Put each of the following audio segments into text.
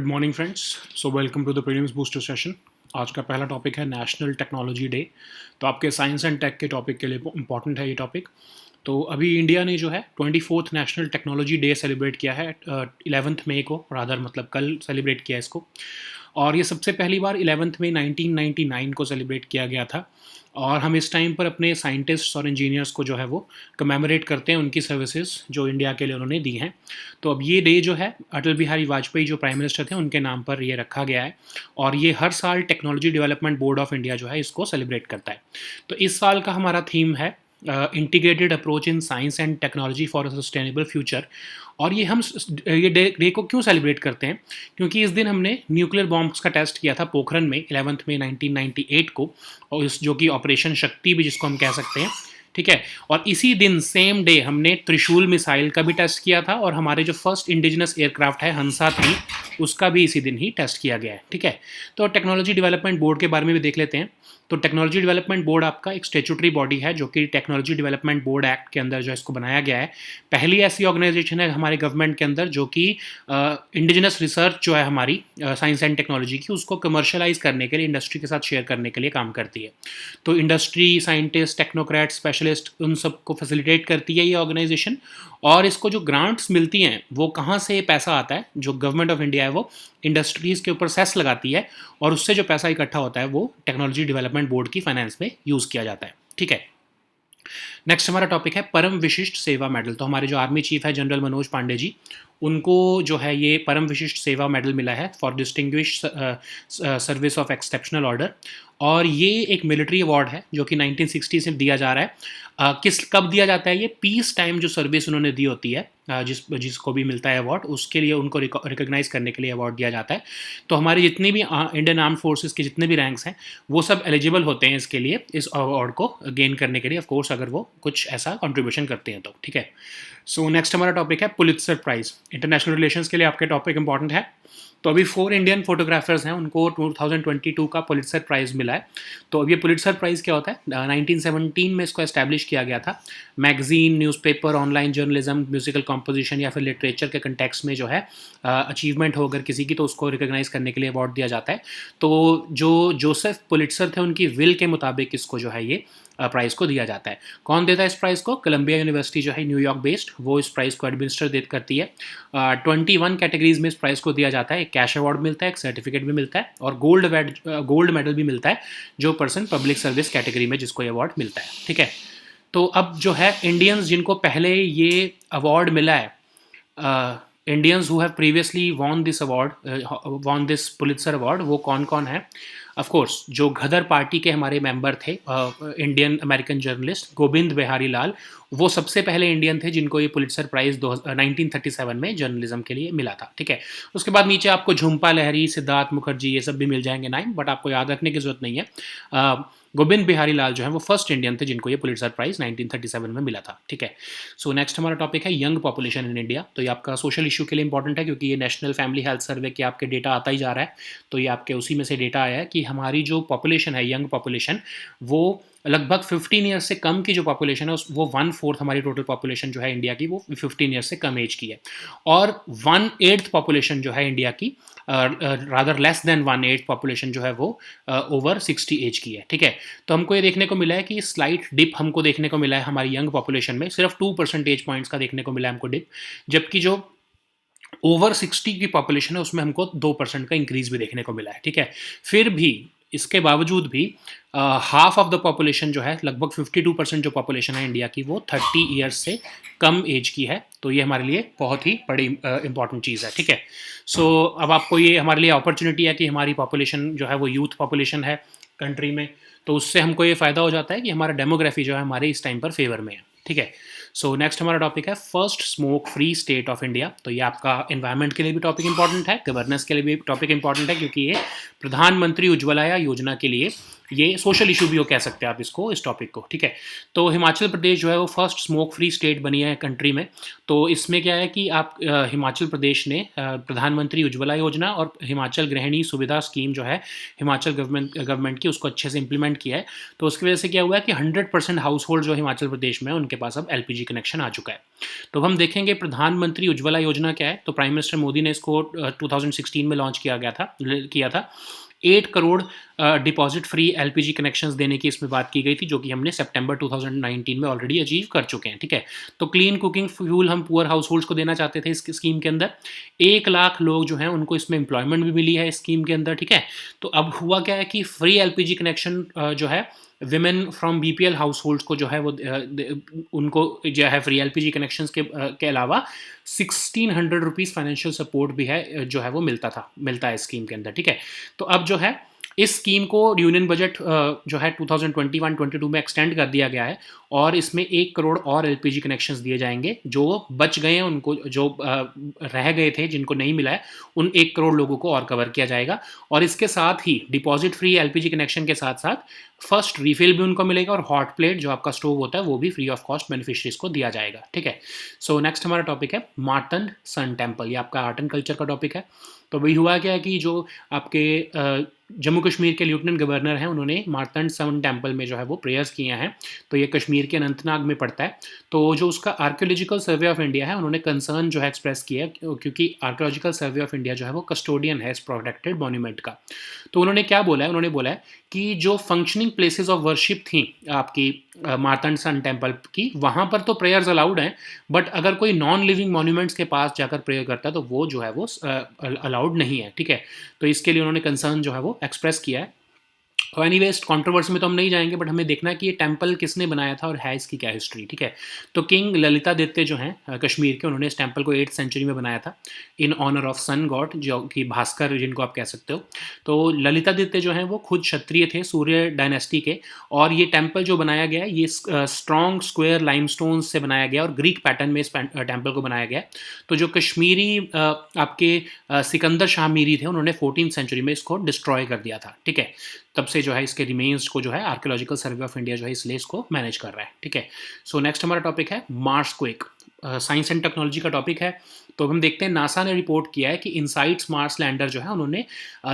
Good morning friends. So welcome to the prelims booster session. आज का पहला topic है नेशनल टेक्नोलॉजी डे। तो आपके साइंस एंड टेक के टॉपिक के लिए इंपॉर्टेंट है ये टॉपिक। तो अभी इंडिया ने जो है 24th national technology day celebrate किया है 11th मई को, रादर मतलब कल सेलिब्रेट किया इसको। और ये सबसे पहली बार 11th मई 1999 को सेलिब्रेट किया गया था। और हम इस टाइम पर अपने साइंटिस्ट्स और इंजीनियर्स को जो है वो कमेमोरेट करते हैं, उनकी सर्विसेज जो इंडिया के लिए उन्होंने दी हैं। तो अब ये डे जो है अटल बिहारी वाजपेयी जो प्राइम मिनिस्टर थे उनके नाम पर ये रखा गया है। और ये हर साल technology development board of India जो है इसको सेलिब्रेट करता है। तो इस साल का हमारा थीम है integrated approach in science and technology for a sustainable future. और ये हम ये डे को क्यों सेलिब्रेट करते हैं? क्योंकि इस दिन हमने न्यूक्लियर बॉम्ब्स का टेस्ट किया था पोखरन में 11th मई 1998 को, और इस जो कि ऑपरेशन शक्ति भी जिसको हम कह सकते हैं, ठीक है। और इसी दिन सेम डे हमने त्रिशूल मिसाइल का भी टेस्ट किया था, और हमारे जो फर्स्ट इंडिजिनस एयरक्राफ्ट है हंसा 3 उसका भी इसी दिन ही टेस्ट किया गया है, ठीक है। तो टेक्नोलॉजी डेवलपमेंट बोर्ड के बारे में भी देख लेते हैं। तो टेक्नोलॉजी डेवलपमेंट बोर्ड आपका एक स्टेचुटरी बॉडी है जो कि टेक्नोलॉजी डेवलपमेंट बोर्ड एक्ट के अंदर जो इसको बनाया गया है। पहली ऐसी ऑर्गेनाइजेशन है हमारे गवर्नमेंट के अंदर जो कि इंडिजिनस रिसर्च जो है हमारी साइंस एंड टेक्नोलॉजी की, उसको कमर्शलाइज करने के लिए, इंडस्ट्री के साथ शेयर करने के लिए काम करती है। तो इंडस्ट्री, साइंटिस्ट, टेक्नोक्रेट, स्पेशलिस्ट, उन सबको फैसिलिटेट करती है ये ऑर्गेनाइजेशन। और इसको जो ग्रांट्स मिलती हैं वो कहाँ से पैसा आता है, जो गवर्नमेंट ऑफ इंडिया है वो इंडस्ट्रीज़ के ऊपर सेस लगाती है, और उससे जो पैसा इकट्ठा होता है वो टेक्नोलॉजी डेवलपमेंट बोर्ड की फाइनेंस में यूज़ किया जाता है, ठीक है। नेक्स्ट हमारा टॉपिक है परम विशिष्ट सेवा मेडल। तो हमारे जो आर्मी चीफ है जनरल मनोज पांडे जी, उनको जो है ये परम विशिष्ट सेवा मेडल मिला है for distinguish service of exceptional order. और ये एक मिलिट्री अवार्ड है जो कि 1960 से दिया जा रहा है। कब दिया जाता है? ये पीस टाइम जो सर्विस उन्होंने दी होती है, जिसको भी मिलता है अवार्ड, उसके लिए उनको रिकॉग्नाइज करने के लिए अवार्ड दिया जाता है। तो हमारे जितनी भी इंडियन आर्म फोर्सेस के जितने भी रैंक्स हैं वो सब एलिजिबल होते हैं इसके लिए, इस अवार्ड को गेन करने के लिए, ऑफ कोर्स अगर वो कुछ ऐसा कंट्रीब्यूशन करते हैं तो, ठीक है। सो नेक्स्ट हमारा टॉपिक है पुलित्जर प्राइज। इंटरनेशनल रिलेशंस के लिए आपके टॉपिक इंपॉर्टेंट है। तो अभी 4 इंडियन फोटोग्राफर्स हैं, उनको 2022 का पुलित्जर प्राइज़ मिला है। तो अब ये पुलित्जर प्राइज़ क्या होता है? 1917 में इसको एस्टैब्लिश किया गया था। Magazine, newspaper, online journalism, musical composition या फिर लिटरेचर के कंटेक्स्ट में जो है अचीवमेंट हो अगर किसी की, तो उसको रिकॉग्नाइज करने के लिए अवार्ड दिया जाता है। तो जो जोसेफ पुलित्जर थे उनकी विल के मुताबिक इसको जो है ये प्राइज़ को दिया जाता है। कौन देता है इस प्राइज़ को? कोलंबिया यूनिवर्सिटी जो है न्यूयॉर्क बेस्ड, वो इस प्राइज़ को एडमिनिस्टर करती है। 21 कैटेगरीज में इस प्राइज़ को दिया जाता है। एक कैश अवार्ड मिलता है, एक सर्टिफिकेट भी मिलता है, और गोल्ड मेडल भी मिलता है जो पर्सन पब्लिक सर्विस कैटेगरी में जिसको ये अवार्ड मिलता है, ठीक है। तो अब जो है इंडियंस जिनको पहले ये अवार्ड मिला है, Indians who have previously von this Pulitzer award, वो कौन कौन है? ऑफ कोर्स जो गदर पार्टी के हमारे मेंबर थे, Indian American journalist Govind Bihari Lal, वो सबसे पहले इंडियन थे जिनको ये पुलित्जर प्राइज़ 1937 में जर्नलिज्म के लिए मिला था, ठीक है। उसके बाद नीचे आपको झुम्पा लहरी, सिद्धार्थ मुखर्जी, ये सब भी मिल जाएंगे नाम, बट आपको याद रखने की जरूरत नहीं है। गोविंद बिहारी लाल जो है वो फर्स्ट इंडियन थे जिनको ये पुलित्जर प्राइज़ 1937 में मिला था, ठीक है। सो नेक्स्ट हमारा टॉपिक है यंग पॉपुलेशन इन इंडिया। तो ये आपका सोशल इशू के लिए इंपॉर्टेंट है क्योंकि ये नेशनल फैमिली हेल्थ सर्वे के आपके डेटा आता ही जा रहा है। तो ये आपके उसी में से डेटा आया है कि हमारी जो पॉपुलेशन है, यंग पॉपुलेशन, वो लगभग 15 ईयर्स से कम की जो पॉपुलेशन है वो 1/4 हमारी टोटल पॉपुलेशन जो है इंडिया की वो 15 ईयर्स से कम एज की है। और 1/8 पॉपुलेशन जो है इंडिया की, रादर लेस देन 1/8 पॉपुलेशन जो है वो ओवर 60 एज की है, ठीक है। तो हमको ये देखने को मिला है कि स्लाइट डिप हमको देखने को मिला है हमारी यंग पॉपुलेशन में, सिर्फ 2 परसेंटेज पॉइंट्स का देखने को मिला है हमको डिप, जबकि जो ओवर 60 की पॉपुलेशन है उसमें हमको 2% का इंक्रीज भी देखने को मिला है, ठीक है। फिर भी इसके बावजूद भी हाफ ऑफ द पॉपुलेशन जो है, लगभग 52% जो पॉपुलेशन है इंडिया की, वो 30 ईयर्स से कम एज की है। तो ये हमारे लिए बहुत ही बड़ी इंपॉर्टेंट चीज़ है, ठीक है। सो अब आपको ये हमारे लिए अपॉर्चुनिटी है कि हमारी पॉपुलेशन जो है वो यूथ पॉपुलेशन है कंट्री में, तो उससे हमको ये फ़ायदा हो जाता है कि हमारा डेमोग्राफी जो है हमारे इस टाइम पर फेवर में है, ठीक है। सो नेक्स्ट हमारा टॉपिक है first smoke free state of India. तो ये आपका एनवायरनमेंट के लिए भी टॉपिक इंपॉर्टेंट है, गवर्नेंस के लिए भी टॉपिक इंपॉर्टेंट है, क्योंकि ये प्रधानमंत्री उज्ज्वला योजना के लिए ये सोशल इशू भी हो कह सकते हैं आप इसको, इस टॉपिक को, ठीक है। तो हिमाचल प्रदेश जो है वो फर्स्ट स्मोक फ्री स्टेट बनी है कंट्री में। तो इसमें क्या है कि आप हिमाचल प्रदेश ने प्रधानमंत्री उज्ज्वला योजना और हिमाचल गृहिणी सुविधा स्कीम जो है हिमाचल गवर्नमेंट की, उसको अच्छे से इंप्लीमेंट किया है। तो उसकी वजह से क्या हुआ है कि 100% हाउस होल्ड जो हिमाचल प्रदेश में है उनके पास अब एलपीजी कनेक्शन आ चुका है। तो हम देखेंगे प्रधानमंत्री उज्ज्वला योजना क्या है। तो प्राइम मिनिस्टर मोदी ने इसको 2016 में लॉन्च किया था 8 crore deposit free LPG connections देने की इसमें बात की गई थी, जो कि हमने सितंबर 2019 में ऑलरेडी अचीव कर चुके हैं, ठीक है। तो क्लीन कुकिंग फ्यूल हम पुअर हाउस होल्ड्स को देना चाहते थे इस स्कीम के अंदर। 1 लाख लोग जो हैं उनको इसमें एम्प्लॉयमेंट भी मिली है इस स्कीम के अंदर, ठीक है। तो अब हुआ क्या है कि फ्री एलपीजी कनेक्शन जो है women from BPL house holds को जो है वो उनको जो है फ्री एलपीजी कनेक्शंस के अलावा 1600 रुपीज़ फाइनेंशियल सपोर्ट भी है जो है वो मिलता है स्कीम के अंदर, ठीक है। तो अब जो है इस स्कीम को यूनियन बजट जो है 2021-22 में एक्सटेंड कर दिया गया है और इसमें 1 करोड़ और एलपीजी कनेक्शंस दिए जाएंगे। जो बच गए हैं उनको, जो रह गए थे जिनको नहीं मिला है, उन 1 करोड़ लोगों को और कवर किया जाएगा। और इसके साथ ही डिपॉजिट फ्री एलपीजी कनेक्शन के साथ साथ फर्स्ट रिफिल भी उनको मिलेगा और हॉट प्लेट जो आपका स्टोव होता है वो भी फ्री ऑफ कॉस्ट बेनिफिशरीज को दिया जाएगा, ठीक है। सो नेक्स्ट हमारा टॉपिक है मार्तंड सन टेम्पल। ये आपका आर्ट एंड कल्चर का टॉपिक है। तो वही हुआ क्या है कि जो आपके जम्मू कश्मीर के लेफ्टिनेंट गवर्नर हैं उन्होंने मार्तंड सन टेम्पल में जो है वो प्रेयर्स किए हैं। तो ये कश्मीर के अनंतनाग में पड़ता है। तो जो उसका आर्कियोलॉजिकल सर्वे ऑफ इंडिया है उन्होंने कंसर्न जो है एक्सप्रेस किया है, क्योंकि आर्कियोलॉजिकल सर्वे ऑफ इंडिया जो है वो कस्टोडियन है इस प्रोटेक्टेड मॉन्यूमेंट का। तो उन्होंने क्या बोला है, उन्होंने बोला है कि जो फंक्शनिंग प्लेसेस ऑफ वर्शिप थी आपकी मार्तंड सन टेम्पल की, वहाँ पर तो प्रेयर्स अलाउड हैं, बट अगर कोई नॉन लिविंग मॉन्यूमेंट्स के पास जाकर प्रेयर करता है तो वो जो है वो अलाउड नहीं है, ठीक है। तो इसके लिए उन्होंने कंसर्न जो है वो एक्सप्रेस किया है। तो एनीवेज कंट्रोवर्सी में तो हम नहीं जाएंगे, बट हमें देखना है कि ये टेम्पल किसने बनाया था और है इसकी क्या हिस्ट्री, ठीक है। तो किंग ललितादित्य जो हैं कश्मीर के, उन्होंने इस टेम्पल को 8th सेंचुरी में बनाया था in honour of sun god, जो कि भास्कर जिनको आप कह सकते हो। तो ललितादित्य जो हैं वो खुद क्षत्रिय थे, सूर्य डायनेस्टी के। और ये टेम्पल जो बनाया गया है ये स्ट्रॉन्ग स्क्वायर लाइमस्टोन से बनाया गया और ग्रीक पैटर्न में इस टेम्पल को बनाया गया। तो जो कश्मीरी आपके सिकंदर शाह मीरी थे, उन्होंने 14th सेंचुरी में इसको डिस्ट्रॉय कर दिया था, ठीक है। तब से जो है इसके रिमेन्स को जो है आर्कियोलॉजिकल सर्वे ऑफ इंडिया जो है इसलिए इसको मैनेज कर रहा है, ठीक है। सो नेक्स्ट हमारा टॉपिक है Mars quake. Science and technology का टॉपिक है। तो हम देखते हैं नासा ने रिपोर्ट किया है कि इनसाइट्स मार्स लैंडर जो है उन्होंने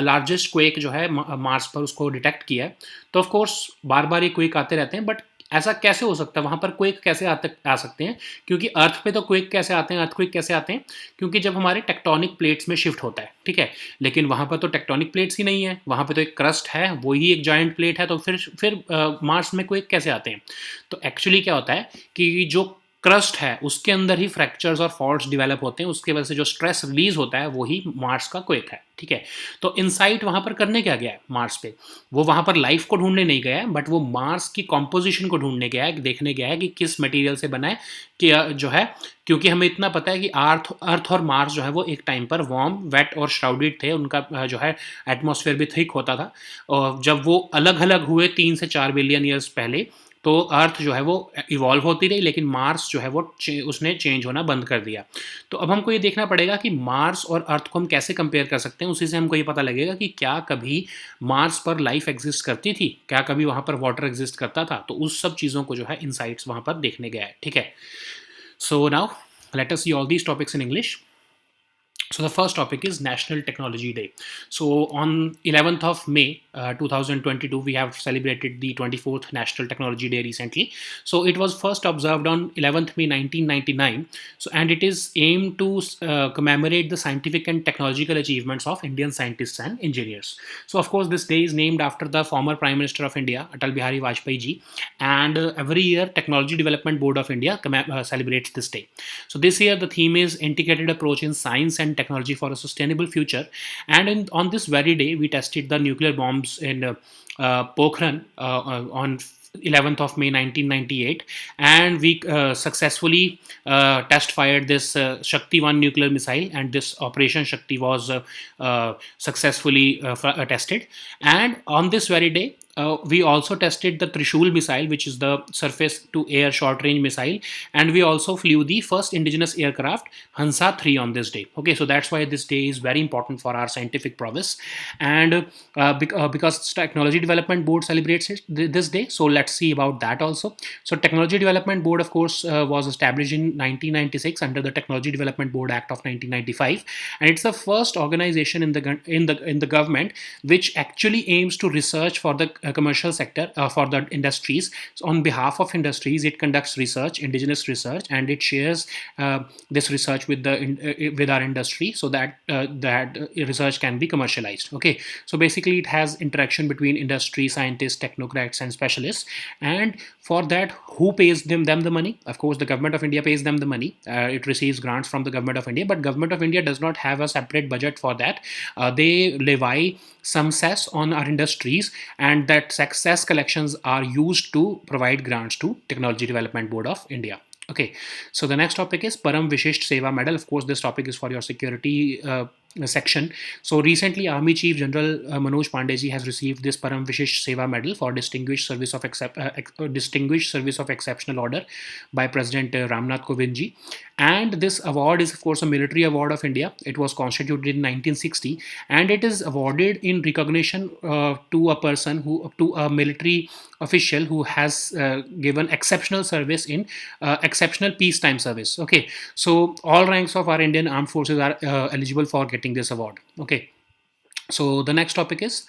लार्जेस्ट क्वेक जो है मार्स पर उसको डिटेक्ट किया है। तो ऑफ कोर्स बार बार ये क्वेक आते रहते हैं, बट ऐसा कैसे हो सकता है, वहाँ पर क्वेक कैसे आ सकते हैं? क्योंकि अर्थ पे तो क्वेक कैसे आते हैं, अर्थक्वेक कैसे आते हैं? क्योंकि जब हमारे टेक्टोनिक प्लेट्स में शिफ्ट होता है, ठीक है। लेकिन वहाँ पर तो टेक्टोनिक प्लेट्स ही नहीं है, वहाँ पे तो एक क्रस्ट है, वही एक जॉइंट प्लेट है। तो फिर मार्स में क्वेक कैसे आते हैं? तो एक्चुअली क्या होता है कि जो क्रस्ट है उसके अंदर ही फ्रैक्चर्स और फॉल्ट्स डिवेलप होते हैं, उसके वजह से जो स्ट्रेस रिलीज होता है वही मार्स का क्वेक है, ठीक है। तो इनसाइट वहाँ पर करने क्या गया है मार्स पे? वो वहाँ पर लाइफ को ढूंढने नहीं गया है, बट वो मार्स की कॉम्पोजिशन को ढूंढने गया है, देखने गया है कि किस मटेरियल से बना है, कि जो है, क्योंकि हमें इतना पता है कि अर्थ और मार्स जो है वो एक टाइम पर वार्म, वेट और श्राउडेड थे। उनका जो है एटमॉस्फेयर भी थिक होता था। और जब वो अलग अलग हुए 3 से 4 बिलियन ईयर्स पहले, तो अर्थ जो है वो इवॉल्व होती रही, लेकिन मार्स जो है वो उसने चेंज होना बंद कर दिया। तो अब हमको ये देखना पड़ेगा कि मार्स और अर्थ को हम कैसे कंपेयर कर सकते हैं। उसी से हमको ये पता लगेगा कि क्या कभी मार्स पर लाइफ एग्जिस्ट करती थी, क्या कभी वहाँ पर वाटर एग्जिस्ट करता था। तो उस सब चीज़ों को जो है इनसाइट्स वहाँ पर देखने गया है, ठीक है। So now let us see all these topics in English. So the first topic is National Technology Day. So on 11th of May 2022, we have celebrated the 24th National Technology Day recently. So it was first observed on 11th May 1999. So and it is aimed to commemorate the scientific and technological achievements of Indian scientists and engineers. So of course this day is named after the former Prime Minister of India, Atal Bihari Vajpayee ji, and every year Technology Development Board of India celebrates this day. So this year the theme is Integrated Approach in Science and Technology for a Sustainable Future. And on this very day, we tested the nuclear bombs in Pokhran on 11th of May 1998, and we successfully test fired this Shakti 1 nuclear missile, and this Operation Shakti was successfully tested. And on this very day, we also tested the Trishul missile, which is the surface to air short range missile, and we also flew the first indigenous aircraft Hansa 3 on this day. Okay, so that's why this day is very important for our scientific prowess. And because Technology Development Board celebrates this day, so let's see about that also. So Technology Development Board, of course, was established in 1996 under the Technology Development Board Act of 1995, and it's the first organization in the government which actually aims to research for the commercial sector, for the industries. So on behalf of industries, it conducts research, indigenous research, and it shares this research with with our industry, so that that research can be commercialized. Okay, so basically it has interaction between industry, scientists, technocrats, and specialists. And for that, who pays them the money? Of course, the government of India pays them the money. It receives grants from the government of India, but government of India does not have a separate budget for that. They levy some cess on our industries, and that cess collections are used to provide grants to Technology Development Board of India. Okay, so the next topic is Param Vishisht Seva Medal. Of course, this topic is for your security section. So recently, Army Chief General Manoj Pandey has received this Param Vishisht Seva Medal for Distinguished Service of Exceptional Order by President Ramnath Kovind ji. And this award is, of course, a military award of India. It was constituted in 1960, and it is awarded in recognition to a military official who has given exceptional service in exceptional peacetime service. Okay, so all ranks of our Indian armed forces are eligible for getting this award. Okay, so the next topic is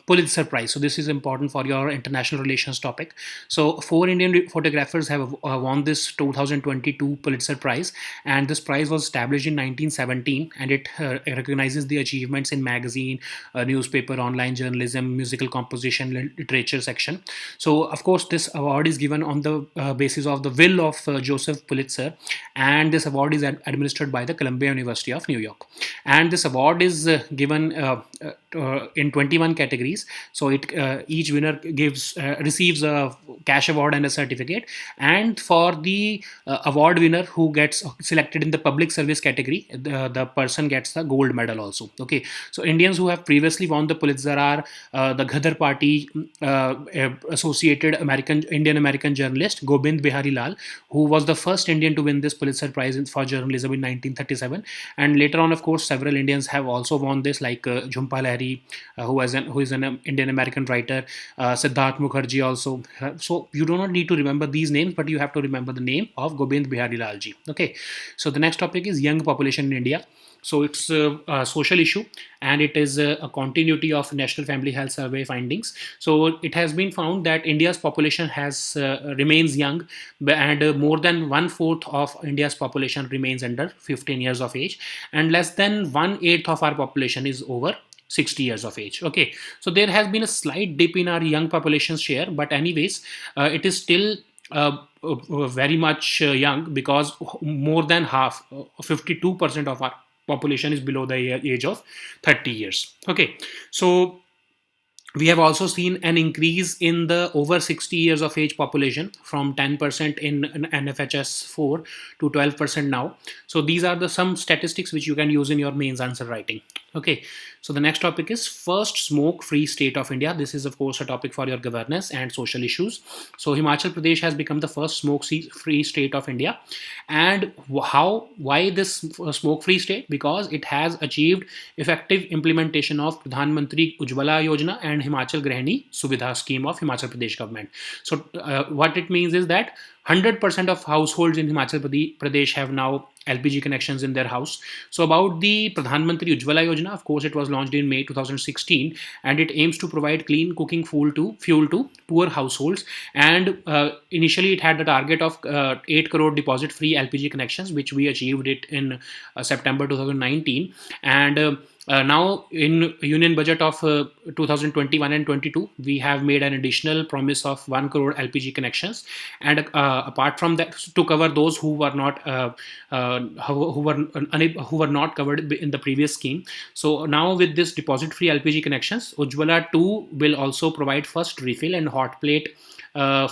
Pulitzer Prize. So this is important for your international relations topic. So 4 Indian photographers have won this 2022 Pulitzer Prize, and this prize was established in 1917, and it recognizes the achievements in magazine, newspaper, online journalism, musical composition, literature section. So of course, this award is given on the basis of the will of Joseph Pulitzer, and this award is administered by the Columbia University of New York. And this award is given in 21 categories. So it each winner receives a cash award and a certificate. And for the award winner who gets selected in the public service category, the person gets the gold medal also. Okay, so Indians who have previously won the Pulitzer are the Ghadar Party associated Indian American journalist Gobind Bihari Lal, who was the first Indian to win this Pulitzer Prize for journalism in 1937. And later on, of course, several Indians have also won this, like Jhumpa Lahiri, who is an Indian American writer, Siddharth Mukherjee also. So you do not need to remember these names, but you have to remember the name of Gobind Bihari Lal ji. Okay, so the next topic is young population in India. So it's a social issue, and it is a continuity of National Family Health Survey findings. So it has been found that India's population remains young, and more than 1/4 of India's population remains under 15 years of age, and less than 1/8 of our population is over 60 years of age. Okay, so there has been a slight dip in our young population share, but anyways, it is still very much young, because more than half, 52% of our population is below the age of 30 years. Okay, so we have also seen an increase in the over 60 years of age population from 10% in NFHS 4 to 12% now. So these are some statistics which you can use in your mains answer writing. Okay, so the next topic is first smoke-free state of India. This is, of course, a topic for your governance and social issues. So Himachal Pradesh has become the first smoke-free state of India. And why this smoke-free state? Because it has achieved effective implementation of Pradhan Mantri Ujjwala Yojana and Himachal Grihini Suvidha scheme of Himachal Pradesh government. So what it means is that 100% of households in Himachal Pradesh have now LPG connections in their house. So about the Pradhan Mantri Ujjwala Yojana, of course, it was launched in May 2016, and it aims to provide clean cooking fuel to poor households. And initially, it had the target of 8 crore deposit-free LPG connections, which we achieved it in September 2019. And now in Union Budget of 2021 and 22, we have made an additional promise of 1 crore LPG connections, and apart from that, to cover those who were not covered in the previous scheme. So now with this deposit-free LPG connections, Ujjwala 2 will also provide first refill and hot plate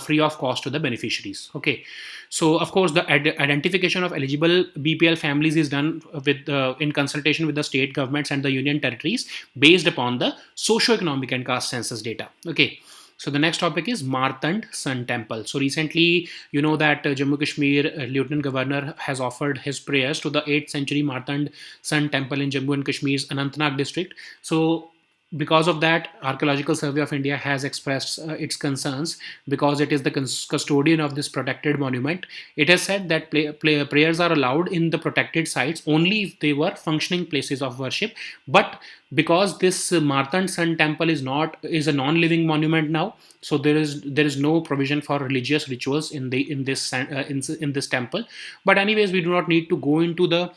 free of cost to the beneficiaries. Okay, so of course the identification of eligible BPL families is done with in consultation with the state governments and the union territories based upon the socio-economic and caste census data. Okay. So the next topic is Martand Sun Temple. So recently, you know that Jammu Kashmir Lieutenant Governor has offered his prayers to the 8th century Martand Sun Temple in Jammu and Kashmir's Anantnag district. So because of that, Archaeological Survey of India has expressed its concerns because it is the custodian of this protected monument. It has said that prayers are allowed in the protected sites only if they were functioning places of worship. But because this Martand Sun Temple is a non-living monument now, so there is no provision for religious rituals in this temple. But anyways, we do not need to go into the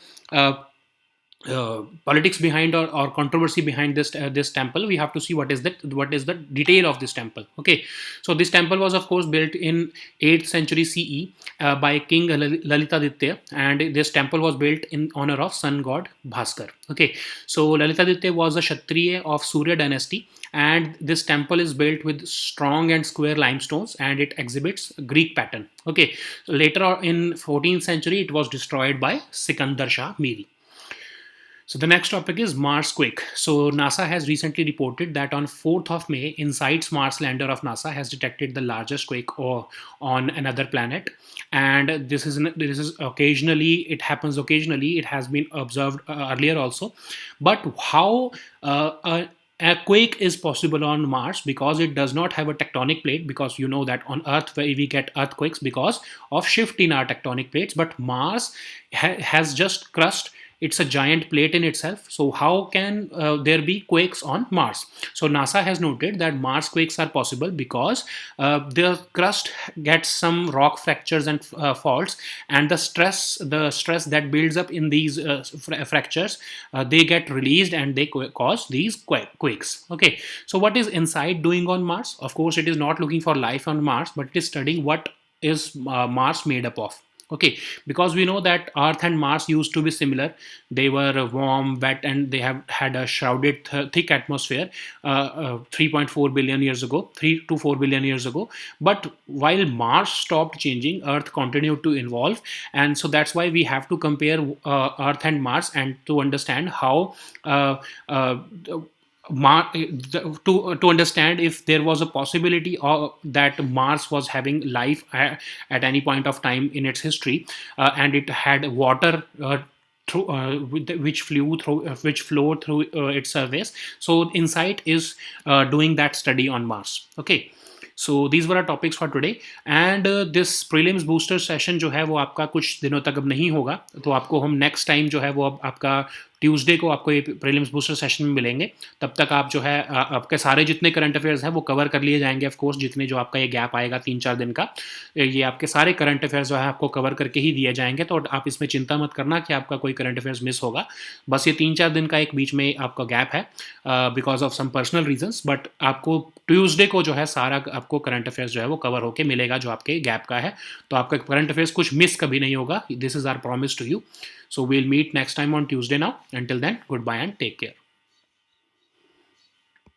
politics behind or controversy behind this temple. We have to see what is the detail of this temple. Okay, so this temple was of course built in 8th century CE by King Lalitaditya, and this temple was built in honor of sun god Bhaskar. Okay, so Lalitaditya was a Kshatriya of Surya dynasty, and this temple is built with strong and square limestones, and it exhibits Greek pattern. Okay, so later in 14th century it was destroyed by Sikandar Shah Miri. So the next topic is Mars quake. So NASA has recently reported that on 4th of May, InSight Mars lander of NASA has detected the largest quake on another planet, and this is occasionally, it happens occasionally. It has been observed earlier also, but how a quake is possible on Mars? Because it does not have a tectonic plate, because you know that on Earth we get earthquakes because of shift in our tectonic plates, but Mars has just crust. It's a giant plate in itself. So how can there be quakes on Mars? So NASA has noted that Mars quakes are possible because the crust gets some rock fractures and faults, and the stress that builds up in these fractures, they get released and they cause these quakes. Okay, so what is InSight doing on Mars? Of course, it is not looking for life on Mars, but it is studying what is Mars made up of. Okay, because we know that Earth and Mars used to be similar. They were warm, wet, and they have had a shrouded thick atmosphere 3.4 billion years ago, 3 to 4 billion years ago. But while Mars stopped changing, Earth continued to evolve, and so that's why we have to compare Earth and Mars, and to understand how to understand if there was a possibility that Mars was having life at any point of time in its history, and it had water through which flowed through its surface. So InSight is doing that study on Mars. Okay, so these were our topics for today, and this prelims booster session जो है वो आपका कुछ दिनों तक अब नहीं होगा, तो आपको हम नेक्स्ट टाइम जो है वो अब आपका ट्यूसडे को आपको ये प्रीलिम्स बूस्टर सेशन में मिलेंगे. तब तक आप जो है आपके सारे जितने करंट अफेयर्स हैं वो कवर कर लिए जाएंगे. ऑफ कोर्स जितने जो आपका ये गैप आएगा 3-4 दिन का, ये आपके सारे करंट अफेयर्स जो है आपको कवर करके ही दिए जाएंगे. तो आप इसमें चिंता मत करना कि आपका कोई करंट अफेयर्स मिस होगा. बस ये 3-4 दिन का एक बीच में आपका गैप है because of some personal reasons, but आपको ट्यूसडे को जो है सारा आपको करंट अफेयर्स जो है वो कवर होके मिलेगा जो आपके गैप का है. तो आपका करंट अफेयर्स कुछ मिस कभी नहीं होगा. This is our promise to you. So we'll meet next time on Tuesday now. Until then, goodbye and take care.